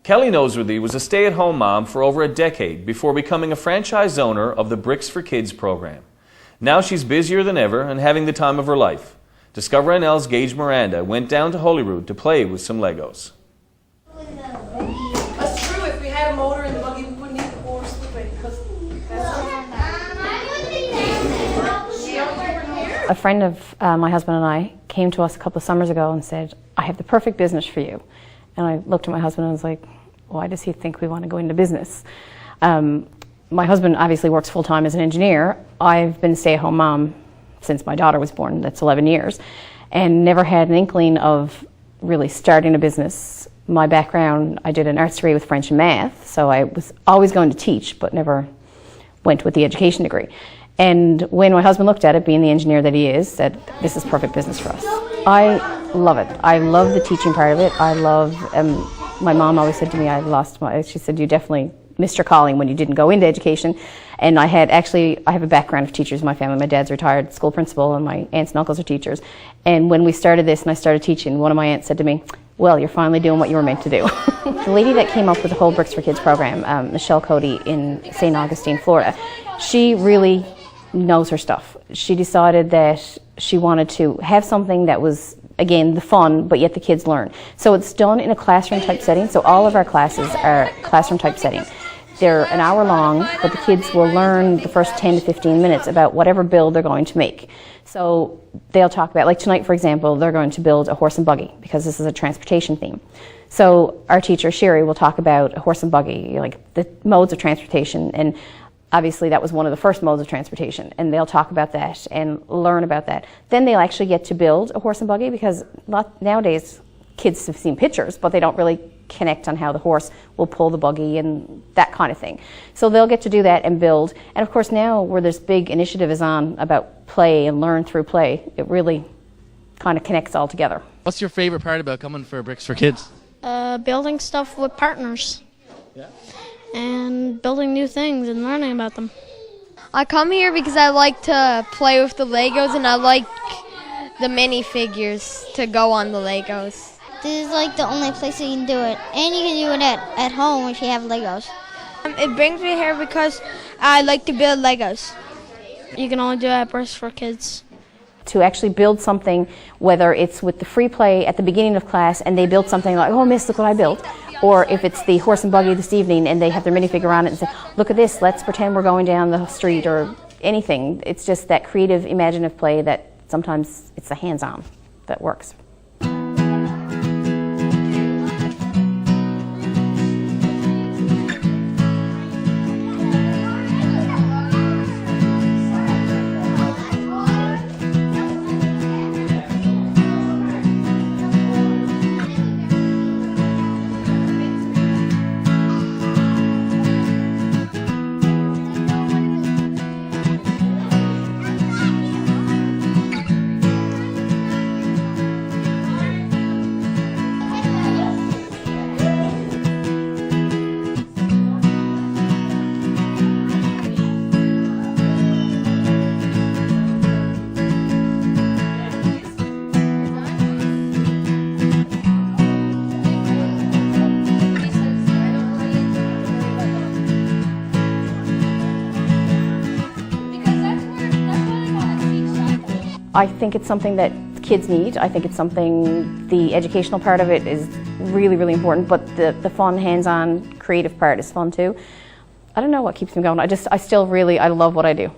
Kelly Noseworthy was a stay-at-home mom for over a decade before becoming a franchise owner of the Bricks for Kids program. Now she's busier than ever and having the time of her life. Discover NL's Gage Miranda went down to Holyrood to play with some Legos. That's true. If we had a motor in the buggy, we wouldn't need the horse because A friend of my husband and I came to us a couple of summers ago and said, "I have the perfect business for you." And I looked at my husband and was like, why does he think we want to go into business? My husband obviously works full-time as an engineer. I've been a stay-at-home mom since my daughter was born, that's 11 years, and never had an inkling of really starting a business. My background, I did an arts degree with French and math, so I was always going to teach, but never went with the education degree. And when my husband looked at it, being the engineer that he is, said, this is perfect business for us. I love it. I love the teaching part of it. I love, my mom always said to me, she said, you definitely missed your calling when you didn't go into education. And I have a background of teachers in my family. My dad's a retired school principal and my aunts and uncles are teachers. And when we started this and I started teaching, one of my aunts said to me, well, you're finally doing what you were meant to do. The lady that came up with the whole Bricks for Kids program, Michelle Cody in St. Augustine, Florida, she really knows her stuff. She decided that she wanted to have something that was, again, the fun, but yet the kids learn. So it's done in a classroom type setting. So all of our classes are classroom type setting. They're an hour long, but the kids will learn the first 10 to 15 minutes about whatever build they're going to make. So they'll talk about, like tonight, for example, they're going to build a horse and buggy because this is a transportation theme. So our teacher, Sherry, will talk about a horse and buggy, like the modes of transportation, and obviously that was one of the first modes of transportation, and they'll talk about that and learn about that. Then they'll actually get to build a horse and buggy because nowadays kids have seen pictures, but they don't really connect on how the horse will pull the buggy and that kind of thing. So they'll get to do that and build. And of course now where this big initiative is on about play and learn through play, it really kind of connects all together. What's your favorite part about coming for Bricks for Kids? Building stuff with partners. Yeah. And building new things and learning about them. I come here because I like to play with the Legos and I like the minifigures to go on the Legos. This is like the only place you can do it, and you can do it at home if you have Legos. It brings me here because I like to build Legos. You can only do it at Bricks for Kids. To actually build something, whether it's with the free play at the beginning of class and they build something like, oh miss, look what I built, or if it's the horse and buggy this evening and they have their minifigure on it and say, look at this, let's pretend we're going down the street, or anything. It's just that creative, imaginative play that sometimes it's the hands-on that works. I think it's something that kids need. I think it's something, the educational part of it is really, really important, but the fun, hands-on, creative part is fun too. I don't know what keeps me going. I love what I do.